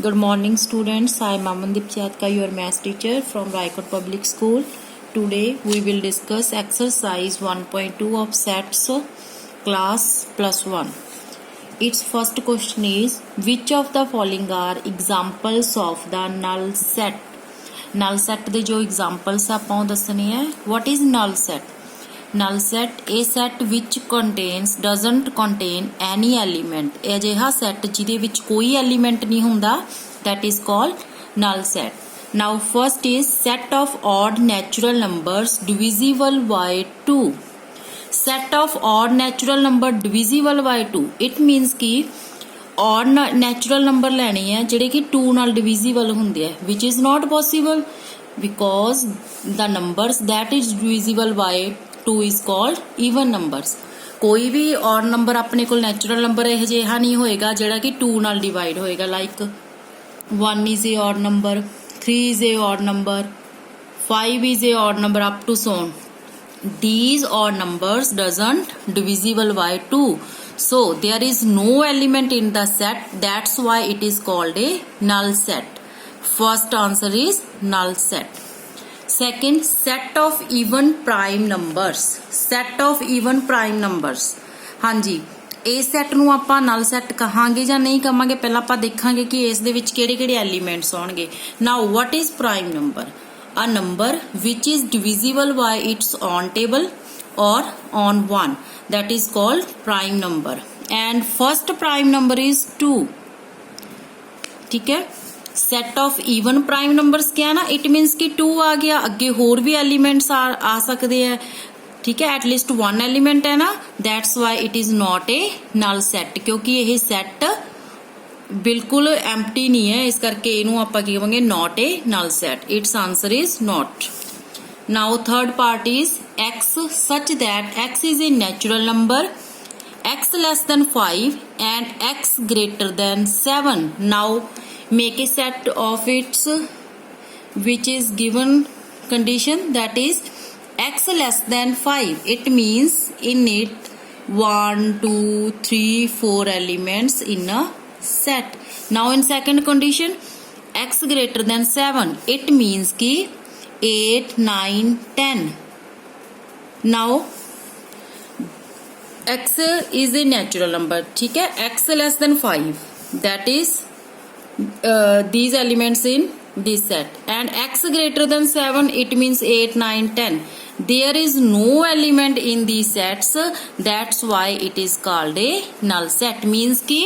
Good morning, students. I am Amandeep Chatka, your math teacher from Raikot Public School. Today we will discuss exercise 1.2 of sets class plus 1. Its first question is, which of the following are examples of the null set? Null set ਦੇ ਜੋ examples ਆਪਾਂ ਉਹ ਦੱਸਣੇ ਹੈ. What is null set? Null set a set which doesn't contain any element. ਇਹ ਅਜਿਹਾ set ਜਿਹਦੇ ਵਿੱਚ ਕੋਈ element ਨਹੀਂ ਹੁੰਦਾ, that is called null set. Now first is set of odd natural numbers divisible by 2. Set of odd natural number divisible by 2. It means कि odd natural number ਲੈਣੇ ਆ ਜਿਹੜੇ ਕਿ 2 ਨਾਲ divisible ਹੁੰਦੇ ਆ, which is not possible because the numbers that is divisible by 2 is called even numbers. ਕੋਈ ਵੀ odd number ਆਪਣੇ ਕੋਲ natural number ਇਹ ਜਿਹਾ ਨਹੀਂ ਹੋਏਗਾ ਜਿਹੜਾ ਕਿ 2 ਨਾਲ divide ਹੋਏਗਾ, like 1 is a odd number, 3 is a odd number, 5 is a odd number, up to so on. These odd numbers doesn't divisible by 2, so there is no element in the set, that's why it is called a null set. First answer is null set. Second, set of even prime numbers. Set of even prime numbers. हाँ जी, ਇਸ set ਨੂੰ ਆਪਾਂ ਨਲ set ਕਹਾਂਗੇ ਜਾਂ ਨਹੀਂ ਕਹਾਂਗੇ, ਪਹਿਲਾਂ ਆਪਾਂ ਦੇਖਾਂਗੇ ਕਿ ਇਸ ਦੇ ਵਿੱਚ ਕਿਹੜੇ-ਕਿਹੜੇ ਐਲੀਮੈਂਟਸ ਹੋਣਗੇ. ਨਾਓ what is prime number? A number which is divisible by its own table or on 1, that is called prime number. And first prime number is 2. ठीक है. Set of even prime numbers क्या है ना, it means कि 2 आ गया, अगे होर भी एलिमेंट्स आ सकते हैं. ठीक है, एटलीस्ट 1 एलिमेंट है ना, that's why it is not a null set, क्योंकि यह सैट बिल्कुल एम्प्टी नहीं है, इस करके इनू आपां की कहांगे not a null set. It's answer is not. Now third part is x such that x is a natural number, x less than 5 and x greater than 7. Now make a set of its which is given condition, that is x less than 5. It means in it 1 2 3 4 elements in a set. Now in second condition x greater than 7, it means ki 8 9 10. now x is a natural number, ठीक है, x less than 5, that is these elements in this set, and x greater than 7, it means 8 9 10. There is no element in these sets, that's why it is called a null set. means कि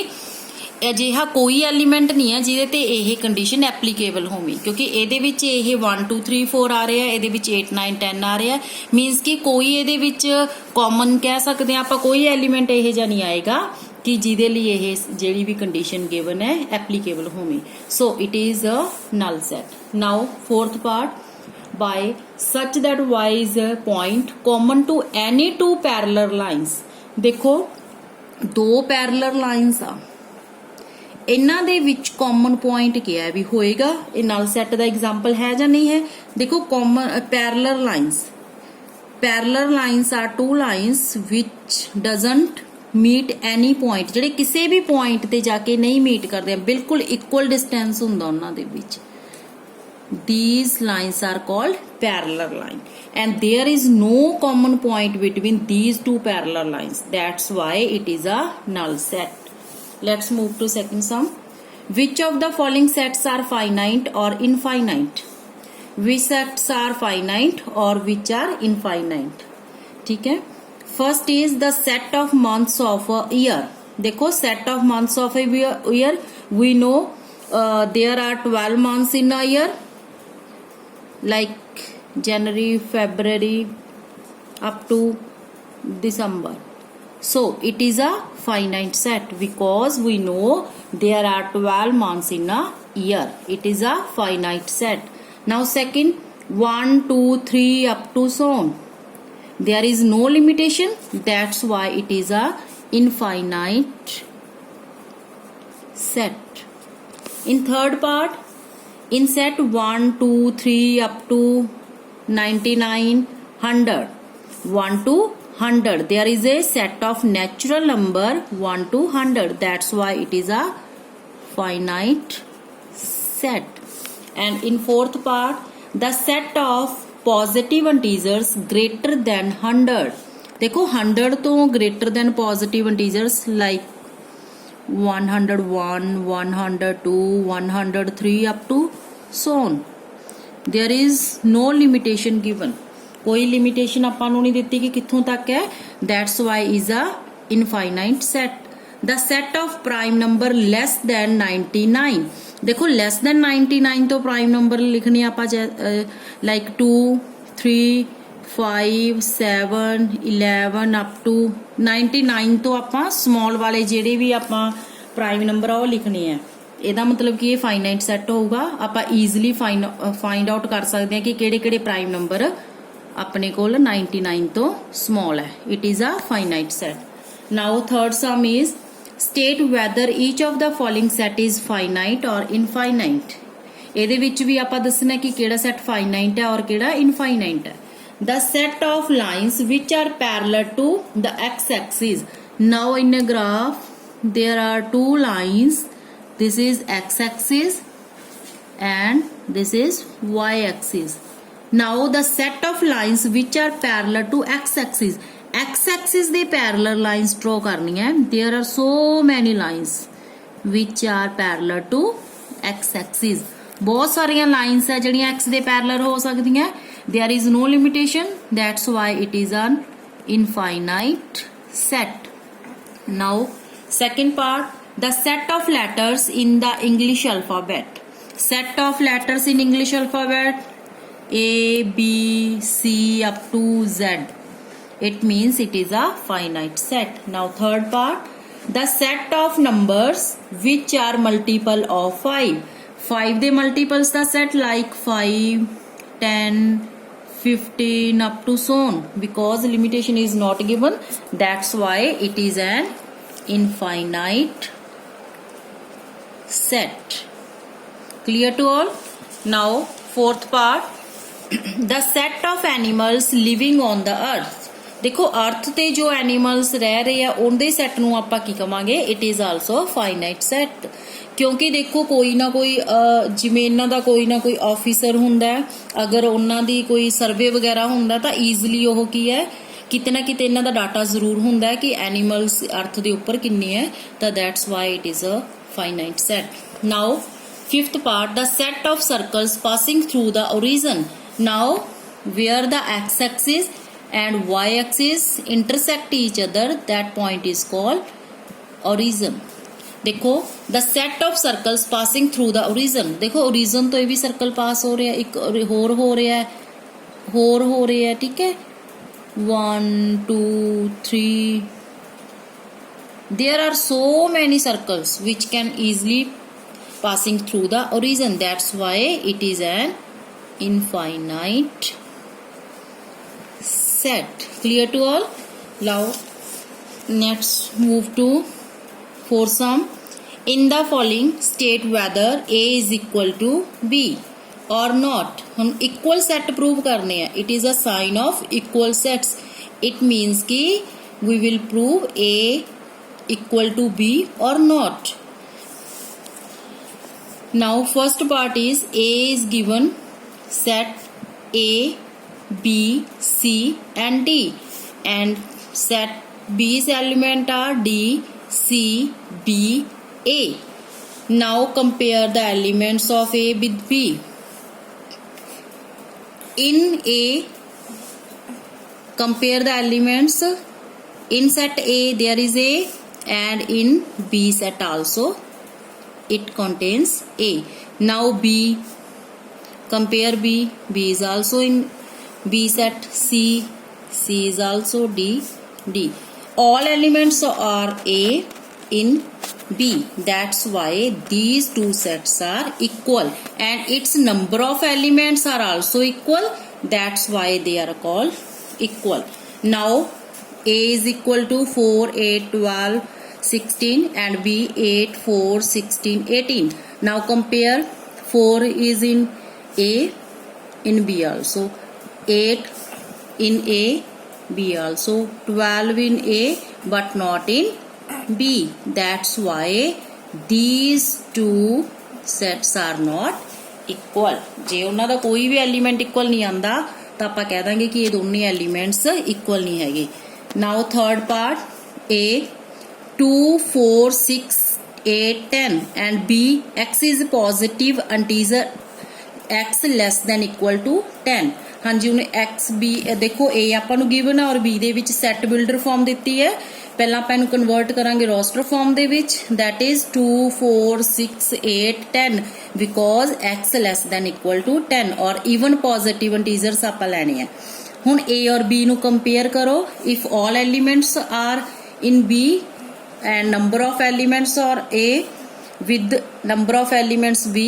ਅਜਿਹਾ ਕੋਈ element ਨਹੀਂ ਹੈ ਜਿਹਦੇ ਤੇ ਇਹ condition applicable ਹੋਵੇ, ਕਿਉਂਕਿ ਇਹਦੇ ਵਿੱਚ ਇਹ 1 2 3 4 ਆ ਰਿਹਾ, ਇਹਦੇ ਵਿੱਚ 8 9 10 ਆ ਰਿਹਾ. ਮੀਨਸ ਕਿ ਕੋਈ ਇਹਦੇ ਵਿੱਚ ਕਾਮਨ ਕਹਿ ਸਕਦੇ ਆ ਆਪਾਂ, ਕੋਈ ਐਲੀਮੈਂਟ ਇਹ ਜਿਹਾ ਨਹੀਂ ਆਏਗਾ ਕਿ ਜਿਹਦੇ ਲਈ ਇਹ ਜਿਹੜੀ ਵੀ ਕੰਡੀਸ਼ਨ ਗਿਵਨ ਹੈ ਐਪਲੀਕੇਬਲ ਹੋਵੇ. So it is a null set. Now fourth part, by such that y is a point common to any two parallel lines. ਦੇਖੋ ਦੋ ਪੈਰਲਰ ਲਾਈਨਸ ਆ, ਇਹਨਾਂ ਦੇ ਵਿੱਚ ਕਾਮਨ ਪੁਆਇੰਟ ਕੀ ਹੈ ਵੀ ਹੋਏਗਾ, ਇਹ ਨਲ ਸੈੱਟ ਦਾ ਐਗਜ਼ਾਮਪਲ ਹੈ ਜਾਂ ਨਹੀਂ ਹੈ. ਦੇਖੋ common parallel lines are two lines which doesn't meet any point, ਜਿਹੜੇ ਕਿਸੇ ਵੀ ਪੁਆਇੰਟ ਤੇ ਜਾ ਕੇ ਨਹੀਂ ਮੀਟ ਕਰਦੇ, ਬਿਲਕੁਲ ਇਕੁਅਲ ਡਿਸਟੈਂਸ ਹੁੰਦਾ ਉਹਨਾਂ ਦੇ ਵਿੱਚ. These lines are called parallel line, and there is no common point between these two parallel lines, that's why it is a null set. Let's move to second sum. Which of the following sets are finite or infinite? Which sets are finite or which are infinite? ठीक है. First is the set of months of a year. देखो set of months of a year, we know there are 12 months in a year, like January, February up to December. So it is a finite set because we know there are 12 months in a year. It is a finite set. Now second, 1 2 3 up to so on, there is no limitation, that's why it is a infinite set. In third part, in set 1 2 3 up to 99 100, 1 to 100, there is a set of natural number 1 to 100, that's why it is a finite set. And in fourth part, the set of positive integers greater than 100. देखो 100 तो greater than positive integers like 101, 102, 103 up to so on. There is no limitation given. कोई limitation ਆਪਾਂ ਨੂੰ ਨਹੀਂ ਦਿੱਤੀ ਕਿ ਕਿੱਥੋਂ ਤੱਕ ਹੈ. That's why is a infinite set. The set of prime number less than 99. देखो less than 99 तो prime number लिखनी ਆਪਾਂ like 2, 3, 5, 7, 11 up to 99 ਤੋਂ ਆਪਾਂ small ਵਾਲੇ ਜਿਹੜੇ ਵੀ ਆਪਾਂ prime number ਆ ਉਹ ਲਿਖਣੇ ਆ. ਇਹਦਾ ਮਤਲਬ ਕਿ ਇਹ ਫਾਈਨਾਈਟ ਸੈੱਟ ਹੋਊਗਾ. ਆਪਾਂ ਈਜ਼ੀਲੀ ਫਾਈਂਡ ਆਊਟ ਕਰ ਸਕਦੇ ਹਾਂ ਕਿ ਕਿਹੜੇ ਕਿਹੜੇ ਪ੍ਰਾਈਮ ਨੰਬਰ ਆਪਣੇ ਕੋਲ 99 ਤੋਂ ਸਮਾਲ ਹੈ. It is a finite set. Now third sum is state whether each of the following set is finite or infinite. ਇਹਦੇ ਵਿੱਚ ਵੀ ਆਪਾਂ ਦੱਸਣਾ ਕਿ ਕਿਹੜਾ ਸੈੱਟ ਫਾਈਨਾਈਟ ਹੈ ਔਰ ਕਿਹੜਾ ਇਨਫਾਈਨਾਈਟ ਹੈ. the set of lines which are parallel to the x-axis. Now in a graph there are two lines. This is x-axis and this is y-axis. Now the set of lines which are parallel to x-axis. X-axis the parallel lines draw करनी है. There are so many lines which are parallel to x-axis. बहुत सारियां lines है जड़ियां x दे parallel हो सकदियां. There is no limitation. That's why it is an infinite set. Now second part. The set of letters in the English alphabet. Set of letters in English alphabet A, B, C up to Z. It means it is a finite set. Now third part. The set of numbers which are multiple of 5. 5 the multiples the set like 5, 10, 15 up to so on. Because limitation is not given. That's why it is an infinite set. Clear to all? Now fourth part. The set of animals living on the earth. देखो अर्थ ਤੇ ਜੋ animals ਰਹਿ ਰਹੇ ਆ ਉਹਦੇ set ਨੂੰ ਆਪਾਂ ਕੀ ਕਵਾਂਗੇ. It is also finite set. ਕਿਉਂਕਿ ਦੇਖੋ ਕੋਈ ਨਾ ਕੋਈ ਜਿਵੇਂ ਇਹਨਾਂ ਦਾ ਕੋਈ ਨਾ ਕੋਈ ਆਫੀਸਰ ਹੁੰਦਾ, ਅਗਰ ਉਹਨਾਂ ਦੀ ਕੋਈ ਸਰਵੇ ਵਗੈਰਾ ਹੁੰਦਾ ਤਾਂ ਈਜ਼ੀਲੀ ਉਹ ਕੀ ਹੈ ਕਿਤੇ ਨਾ ਕਿਤੇ ਇਹਨਾਂ ਦਾ ਡਾਟਾ ਜ਼ਰੂਰ ਹੁੰਦਾ ਕਿ ਐਨੀਮਲਸ ਅਰਥ ਦੇ ਉੱਪਰ ਕਿੰਨੇ ਹੈ. ਤਾਂ that's why it is a finite set. Now fifth part. The set of circles passing through the origin. Now where the x-axis and y-axis intersect each other, that point is called origin. देखो the set of circles passing through the origin. देखो origin तो ये भी circle pass हो रहा है, एक और हो रहा है, और हो रहा है. ठीक है. 1, 2, 3. There are so many circles which can easily passing through the origin. That's why it is an infinite set. Clear to all? Now next move to fourth sum. In the following state whether A is equal to B or not. हम equal set prove करने हैं. It is a sign of equal sets. It means कि we will prove A equal to B or not. Now first part is A is given set A, B, C and D, and set B's element are D, C, B, A. Now compare the elements of A with B. In A, compare the elements. In set A there is A, and in B set also it contains A. Now B, compare B. B is also in B set. C is also D. All elements are A in B. That's why these two sets are equal, and its number of elements are also equal. That's why they are called equal. Now A is equal to 4, 8, 12, 16 and B 8, 4, 16, 18. Now compare 4 is in A, in B also. 8 in A, B also. 12 in A but not in B. That's why these two sets are not equal. जे उन्हां दा कोई भी element equal नहीं आंदा ਤਾਂ ਆਪਾਂ ਕਹਿ ਦਾਂਗੇ कि ये दोनों एलिमेंट्स इक्वल नहीं हैगे. Now third part, A 2 4 6 8 10 and B x is positive integer x less than equal to 10. हाँ जी उन्हें x b देखो A ਆਪਾਂ ਨੂੰ given है और B ਦੇ ਵਿੱਚ set builder form ਦਿੱਤੀ है. ਪਹਿਲਾਂ ਆਪਾਂ ਇਹਨੂੰ ਕਨਵਰਟ ਕਰਾਂਗੇ ਰੋਸਟਰ ਫਾਰਮ ਦੇ ਵਿੱਚ, that is 2 4 6 8 10 because x less than equal to 10 और even positive integers ਆਪਾਂ ਲੈਣੇ ਆ. ਹੁਣ A और B ਨੂੰ ਕੰਪੇਅਰ ਕਰੋ. if all elements are in B and number of elements are A with number of elements B,